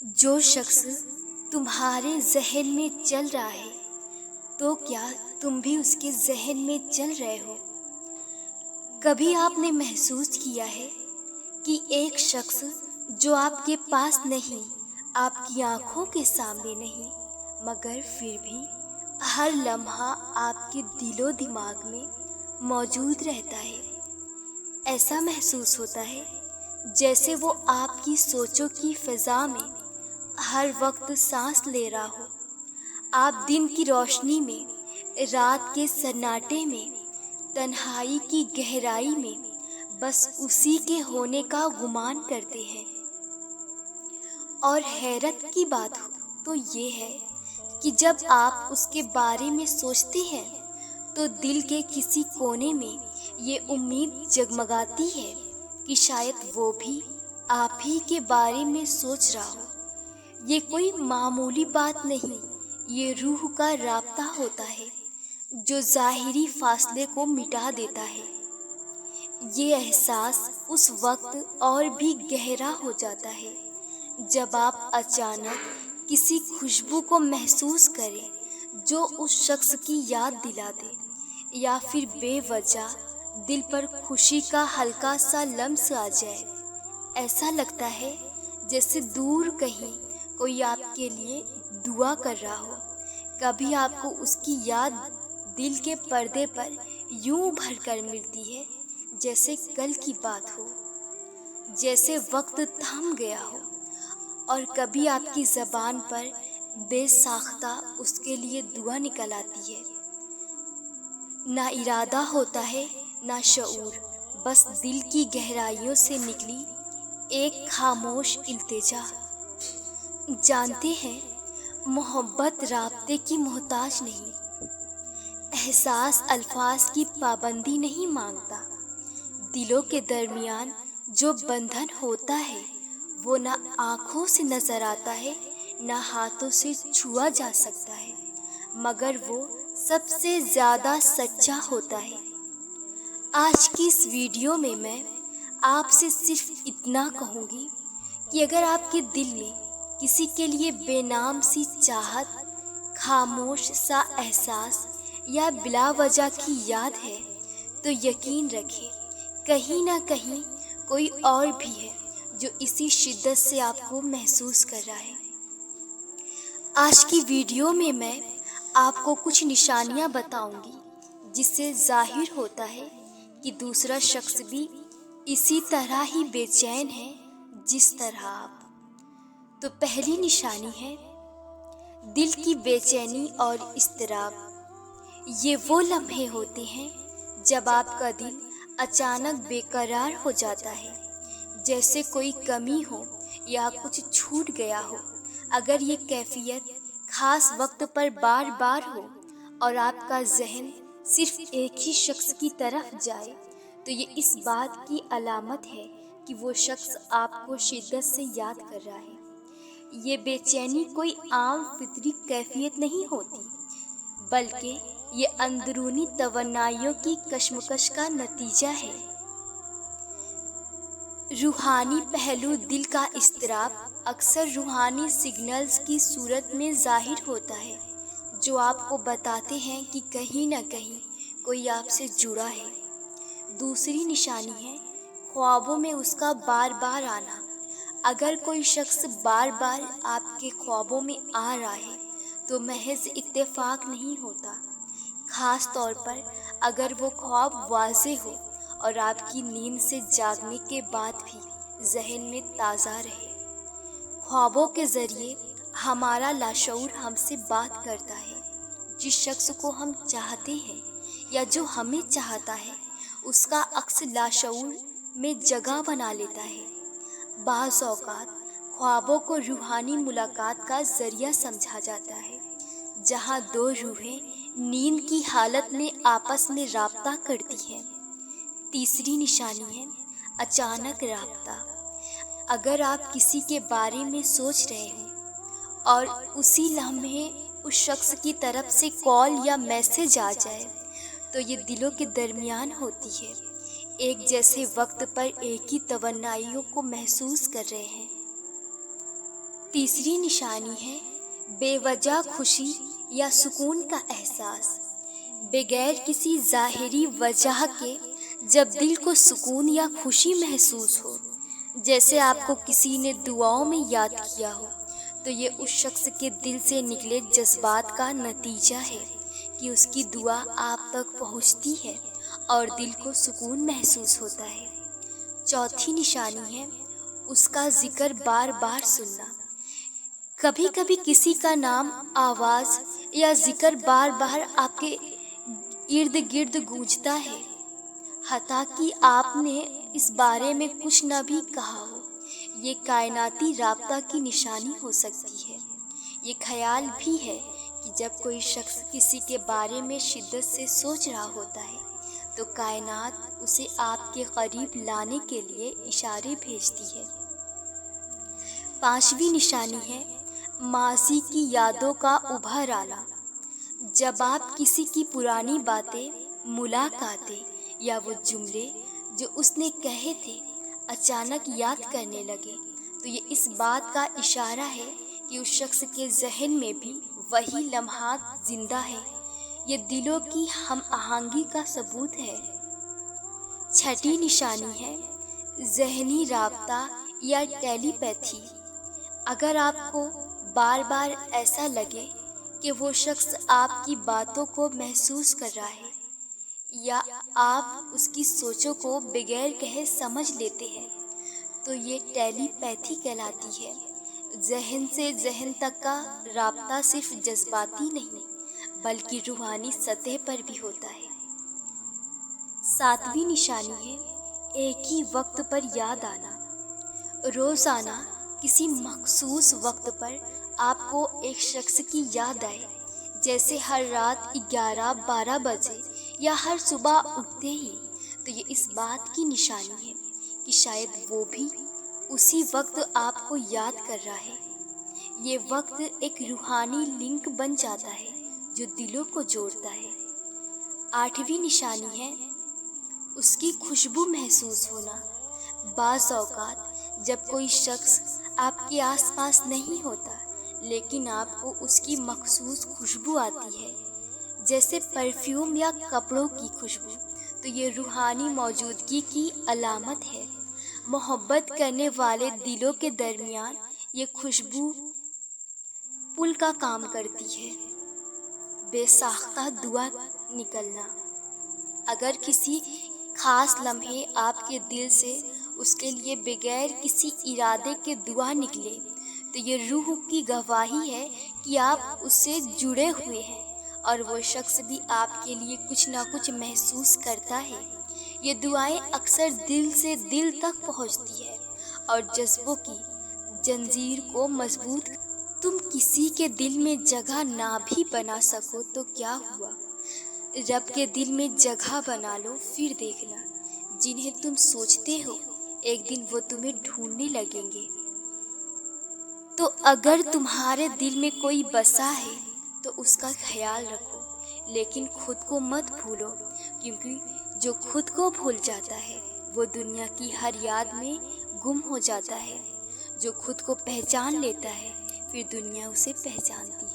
جو شخص تمہارے ذہن میں چل رہا ہے تو کیا تم بھی اس کے ذہن میں چل رہے ہو؟ کبھی آپ نے محسوس کیا ہے کہ ایک شخص جو آپ کے پاس نہیں، آپ کی آنکھوں کے سامنے نہیں، مگر پھر بھی ہر لمحہ آپ کے دل و دماغ میں موجود رہتا ہے؟ ایسا محسوس ہوتا ہے جیسے وہ آپ کی سوچوں کی فضا میں ہر وقت سانس لے رہا ہو۔ آپ دن کی روشنی میں، رات کے سناٹے میں، تنہائی کی گہرائی میں بس اسی کے ہونے کا گمان کرتے ہیں۔ اور حیرت کی بات تو یہ ہے کہ جب آپ اس کے بارے میں سوچتے ہیں تو دل کے کسی کونے میں یہ امید جگمگاتی ہے کہ شاید وہ بھی آپ ہی کے بارے میں سوچ رہا ہو۔ یہ کوئی معمولی بات نہیں، یہ روح کا رابطہ ہوتا ہے جو ظاہری فاصلے کو مٹا دیتا ہے۔ یہ احساس اس وقت اور بھی گہرا ہو جاتا ہے جب آپ اچانک کسی خوشبو کو محسوس کریں جو اس شخص کی یاد دلا دے، یا پھر بے وجہ دل پر خوشی کا ہلکا سا لمس آ جائے۔ ایسا لگتا ہے جیسے دور کہیں کوئی آپ کے لیے دعا کر رہا ہو۔ کبھی آپ کو اس کی یاد دل کے پردے پر یوں بھر کر ملتی ہے جیسے کل کی بات ہو، جیسے وقت تھم گیا ہو، اور کبھی آپ کی زبان پر بے ساختہ اس کے لیے دعا نکل آتی ہے۔ نہ ارادہ ہوتا ہے، نہ شعور، بس دل کی گہرائیوں سے نکلی ایک خاموش التجا۔ جانتے ہیں، محبت رابطے کی محتاج نہیں، احساس الفاظ کی پابندی نہیں مانگتا۔ دلوں کے درمیان جو بندھن ہوتا ہے وہ نہ آنکھوں سے نظر آتا ہے، نہ ہاتھوں سے چھوا جا سکتا ہے، مگر وہ سب سے زیادہ سچا ہوتا ہے۔ آج کی اس ویڈیو میں آپ سے صرف اتنا کہوں گی کہ اگر آپ کے دل میں کسی کے لیے بے نام سی چاہت، خاموش سا احساس یا بلا وجہ کی یاد ہے تو یقین رکھیں کہیں نہ کہیں کوئی اور بھی ہے جو اسی شدت سے آپ کو محسوس کر رہا ہے۔ آج کی ویڈیو میں آپ کو کچھ نشانیاں بتاؤں گی جس سے ظاہر ہوتا ہے کہ دوسرا شخص بھی اسی طرح ہی بے چین ہے جس طرح آپ۔ تو پہلی نشانی ہے دل کی بے چینی اور اضطراب۔ یہ وہ لمحے ہوتے ہیں جب آپ کا دل اچانک بے قرار ہو جاتا ہے، جیسے کوئی کمی ہو یا کچھ چھوٹ گیا ہو۔ اگر یہ کیفیت خاص وقت پر بار بار ہو اور آپ کا ذہن صرف ایک ہی شخص کی طرف جائے تو یہ اس بات کی علامت ہے کہ وہ شخص آپ کو شدت سے یاد کر رہا ہے۔ یہ بے چینی کوئی عام فطری کیفیت نہیں ہوتی، بلکہ یہ اندرونی توانائیوں کی کشمکش کا نتیجہ ہے۔ روحانی پہلو۔ دل کا اضطراب اکثر روحانی سگنلز کی صورت میں ظاہر ہوتا ہے جو آپ کو بتاتے ہیں کہ کہیں نہ کہیں کوئی آپ سے جڑا ہے۔ دوسری نشانی ہے خوابوں میں اس کا بار بار آنا۔ اگر کوئی شخص بار بار آپ کے خوابوں میں آ رہا ہے تو محض اتفاق نہیں ہوتا، خاص طور پر اگر وہ خواب واضح ہو اور آپ کی نیند سے جاگنے کے بعد بھی ذہن میں تازہ رہے۔ خوابوں کے ذریعے ہمارا لاشعور ہم سے بات کرتا ہے۔ جس شخص کو ہم چاہتے ہیں یا جو ہمیں چاہتا ہے اس کا عکس لاشعور میں جگہ بنا لیتا ہے۔ بعض اوقات خوابوں کو روحانی ملاقات کا ذریعہ سمجھا جاتا ہے، جہاں دو روحیں نیند کی حالت میں آپس میں رابطہ کرتی ہیں۔ تیسری نشانی ہے اچانک رابطہ۔ اگر آپ کسی کے بارے میں سوچ رہے ہیں اور اسی لمحے اس شخص کی طرف سے کال یا میسج آ جائے تو یہ دلوں کے درمیان ہوتی ہے۔ ایک جیسے وقت پر ایک ہی توانائیوں کو محسوس کر رہے ہیں۔ تیسری نشانی ہے بے وجہ خوشی یا سکون کا احساس، بغیر کسی ظاہری وجہ کے جب دل کو سکون یا خوشی محسوس ہو، جیسے آپ کو کسی نے دعاؤں میں یاد کیا ہو، تو یہ اس شخص کے دل سے نکلے جذبات کا نتیجہ ہے کہ اس کی دعا آپ تک پہنچتی ہے اور دل کو سکون محسوس ہوتا ہے۔ چوتھی نشانی ہے اس کا ذکر بار بار سننا۔ کبھی کبھی کسی کا نام، آواز یا ذکر بار بار آپ کے ارد گرد گونجتا ہے، حتیٰ کہ آپ نے اس بارے میں کچھ نہ بھی کہا ہو۔ یہ کائناتی رابطہ کی نشانی ہو سکتی ہے۔ یہ خیال بھی ہے کہ جب کوئی شخص کسی کے بارے میں شدت سے سوچ رہا ہوتا ہے تو کائنات اسے آپ کے قریب لانے کے لیے اشارے بھیجتی ہے۔ پانچویں نشانی ہے ماضی کی یادوں کا ابھر آنا۔ جب آپ کسی کی پرانی باتیں، ملاقاتیں یا وہ جملے جو اس نے کہے تھے اچانک یاد کرنے لگے، تو یہ اس بات کا اشارہ ہے کہ اس شخص کے ذہن میں بھی وہی لمحات زندہ ہے۔ یہ دلوں کی ہم آہنگی کا ثبوت ہے۔ چھٹی نشانی ہے ذہنی رابطہ یا ٹیلی پیتھی۔ اگر آپ کو بار بار ایسا لگے کہ وہ شخص آپ کی باتوں کو محسوس کر رہا ہے یا آپ اس کی سوچوں کو بغیر کہے سمجھ لیتے ہیں، تو یہ ٹیلی پیتھی کہلاتی ہے۔ ذہن سے ذہن تک کا رابطہ صرف جذباتی نہیں بلکہ روحانی سطح پر بھی ہوتا ہے۔ ساتویں نشانی ہے ایک ہی وقت پر یاد آنا۔ روزانہ کسی مخصوص وقت پر آپ کو ایک شخص کی یاد آئے، جیسے ہر رات 11-12 بجے یا ہر صبح اٹھتے ہی، تو یہ اس بات کی نشانی ہے کہ شاید وہ بھی اسی وقت آپ کو یاد کر رہا ہے۔ یہ وقت ایک روحانی لنک بن جاتا ہے جو دلوں کو جوڑتا ہے۔ آٹھویں نشانی ہے اس کی خوشبو محسوس ہونا۔ بعض اوقات جب کوئی شخص آپ کے آس پاس نہیں ہوتا لیکن آپ کو اس کی مخصوص خوشبو آتی ہے، جیسے پرفیوم یا کپڑوں کی خوشبو، تو یہ روحانی موجودگی کی علامت ہے۔ محبت کرنے والے دلوں کے درمیان یہ خوشبو پل کا کام کرتی ہے۔ بے ساختہ دعا نکلنا۔ اگر کسی خاص لمحے آپ کے دل سے اس کے لیے بغیر کسی ارادے کے دعا نکلے، تو یہ روح کی گواہی ہے کہ آپ اس سے جڑے ہوئے ہیں اور وہ شخص بھی آپ کے لیے کچھ نہ کچھ محسوس کرتا ہے۔ یہ دعائیں اکثر دل سے دل تک پہنچتی ہے اور جذبوں کی زنجیر کو مضبوط۔ تم کسی کے دل میں جگہ نہ بھی بنا سکو تو کیا ہوا، رب کے دل میں جگہ بنا لو، پھر دیکھنا جنہیں تم سوچتے ہو ایک دن وہ تمہیں ڈھونڈنے لگیں گے۔ تو اگر تمہارے دل میں کوئی بسا ہے تو اس کا خیال رکھو، لیکن خود کو مت بھولو، کیونکہ جو خود کو بھول جاتا ہے وہ دنیا کی ہر یاد میں گم ہو جاتا ہے۔ جو خود کو پہچان لیتا ہے پھر دنیا اسے پہچانتی ہے۔